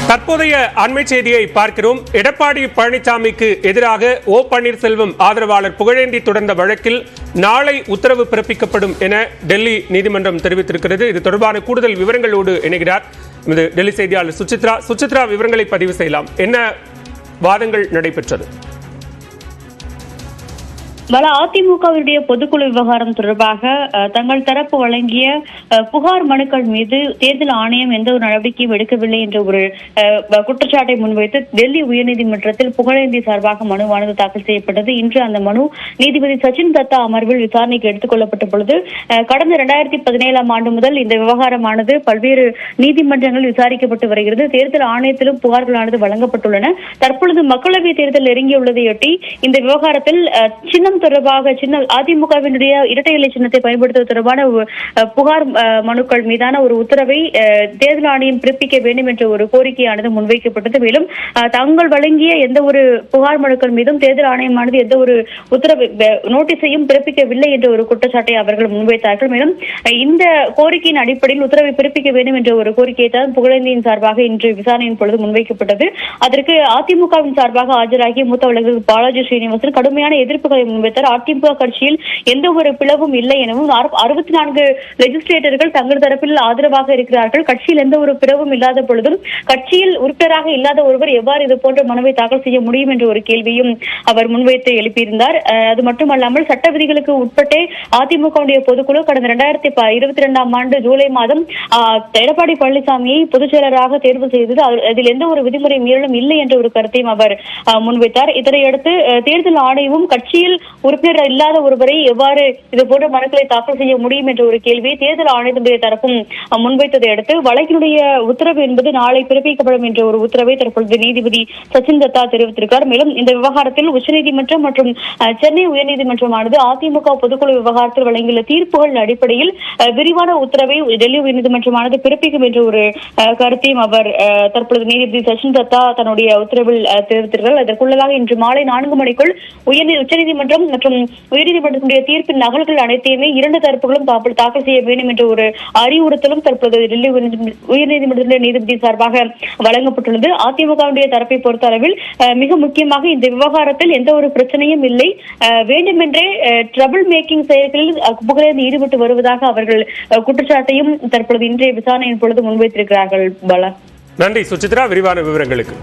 தற்போதைய அண்மை செய்தியை பார்க்கிறோம். எடப்பாடி பழனிசாமிக்கு எதிராக ஓ பன்னீர்செல்வம் ஆதரவாளர் புகழேந்தி தொடர்ந்த வழக்கில் நாளை உத்தரவு பிறப்பிக்கப்படும் என டெல்லி நீதிமன்றம் தெரிவித்திருக்கிறது. இது தொடர்பான கூடுதல் விவரங்களோடு இணைகிறார் டெல்லி செய்தியாளர் சுசித்ரா. சுசித்ரா, விவரங்களை பதிவு செய்யலாம். என்ன வாதங்கள் நடைபெற்றது? அதிமுகவினுடைய பொதுக்குழு விவகாரம் தொடர்பாக தங்கள் தரப்பு வழங்கிய புகார் மனுக்கள் மீது தேர்தல் ஆணையம் எந்த ஒரு நடவடிக்கையும் எடுக்கவில்லை என்ற ஒரு குற்றச்சாட்டை முன்வைத்து டெல்லி உயர்நீதிமன்றத்தில் புகழேந்தி சார்பாக மனுவானது தாக்கல் செய்யப்பட்டது. இன்று அந்த மனு நீதிபதி சச்சின் தத்தா அமர்வில் விசாரணைக்கு எடுத்துக் கொள்ளப்பட்ட பொழுது கடந்த 2017 ஆண்டு முதல் இந்த விவகாரமானது பல்வேறு நீதிமன்றங்களில் விசாரிக்கப்பட்டு வருகிறது. தேர்தல் ஆணையத்திலும் புகார்களானது வழங்கப்பட்டுள்ளன. தற்பொழுது மக்களவை தேர்தல் நெருங்கியுள்ளதையொட்டி இந்த விவகாரத்தில் சின்னம் தொடர்பாக அதிமுகவினுடைய இரட்டை இலை சின்னத்தை பயன்படுத்துவது தொடர்பான புகார் மனுக்கள் மீதான ஒரு உத்தரவை தேர்தல் ஆணையம் பிறப்பிக்க வேண்டும் என்ற ஒரு கோரிக்கையானது முன்வைக்கப்பட்டது. மேலும் தாங்கள் வழங்கிய எந்த ஒரு புகார் மனுக்கள் மீதும் தேர்தல் ஆணையமானது எந்த ஒரு உத்தரவு நோட்டீஸையும் பிறப்பிக்கவில்லை என்ற ஒரு குற்றச்சாட்டை அவர்கள் முன்வைத்தார்கள். மேலும் இந்த கோரிக்கையின் அடிப்படையில் உத்தரவை பிறப்பிக்க வேண்டும் என்ற ஒரு கோரிக்கையை தான் புகழேந்தியின் சார்பாக இன்று விசாரணையின் பொழுது முன்வைக்கப்பட்டது. அதற்கு அதிமுகவின் சார்பாக ஆஜராகிய மூத்த வழக்கறிஞர் பாலாஜி ஸ்ரீனிவாசன் கடுமையான எதிர்ப்புகளை முன்வைத்தார். அதிமுக கட்சியில் எந்த ஒரு பிளவும் இல்லை எனவும் 64 லெஜிஸ்லேட்டர்கள் தங்கள் தரப்பில் ஆதரவாக இருக்கிறார்கள். கட்சியில் எந்த ஒரு பிளவும் இல்லாத பொழுதும் கட்சியில் உறுப்பினராக இல்லாத ஒருவர் எவ்வாறு இது போன்ற மனுவை தாக்கல் செய்ய முடியும் என்ற ஒரு கேள்வியும் அவர் முன்வைத்து எழுப்பியிருந்தார். அது மட்டுமல்லாமல் சட்ட விதிகளுக்கு உட்பட்டே அதிமுகவுடைய பொதுக்குழு கடந்த 2022 ஆண்டு ஜூலை மாதம் எடப்பாடி பழனிசாமியை பொதுச் செயலராக தேர்வு செய்தது. அதில் எந்த ஒரு விதிமுறை மீறலும் இல்லை என்ற ஒரு கருத்தையும் அவர் முன்வைத்தார். இதனையடுத்து தேர்தல் ஆணையமும் கட்சியில் உறுப்பினர் இல்லாத ஒருவரை எவ்வாறு இது போன்ற மனுக்களை தாக்கல் செய்ய முடியும் என்ற ஒரு கேள்வியை தேர்தல் ஆணையத்தினுடைய தரப்பும் முன்வைத்ததை அடுத்து வழக்கினுடைய உத்தரவு என்பது நாளை பிறப்பிக்கப்படும் என்ற ஒரு உத்தரவை தற்பொழுது நீதிபதி சச்சின் தத்தா தெரிவித்திருக்கிறார். மேலும் இந்த விவகாரத்தில் உச்சநீதிமன்றம் மற்றும் சென்னை உயர்நீதிமன்றமானது அதிமுக பொதுக்குழு விவகாரத்தில் வழங்கியுள்ள தீர்ப்புகள் அடிப்படையில் விரிவான உத்தரவை டெல்லி உயர்நீதிமன்றமானது பிறப்பிக்கும் என்ற ஒரு கருத்தையும் அவர் தற்பொழுது நீதிபதி சச்சின் தத்தா தன்னுடைய உத்தரவில் தெரிவித்திருக்கிறார். அதற்குள்ளதாக இன்று மாலை 4 மணிக்குள் உச்சநீதிமன்றம் மற்றும் உயர்நீதிமன்றத்தினுடைய தீர்ப்பின் நகல்கள் அனைத்தையுமே 2 தரப்புகளும் தாக்கல் செய்ய வேண்டும் என்ற ஒரு அறிவுறுத்தலும் தற்போது டெல்லி உயர்நீதிமன்றத்தினுடைய நீதிபதி சார்பாக வழங்கப்பட்டுள்ளது. அதிமுகவுடைய தரப்பை பொறுத்தளவில் மிக முக்கியமாக இந்த விவகாரத்தில் எந்த ஒரு பிரச்சனையும் இல்லை, வேண்டுமென்றே ட்ரபிள் மேக்கிங் செயல்களில் புகழேந்தி ஈடுபட்டு வருவதாக அவர்கள் குற்றச்சாட்டையும் தற்பொழுது இன்றைய விசாரணையின் பொழுது முன்வைத்திருக்கிறார்கள். நன்றி சுசித்ரா, விரிவான விவரங்களுக்கு.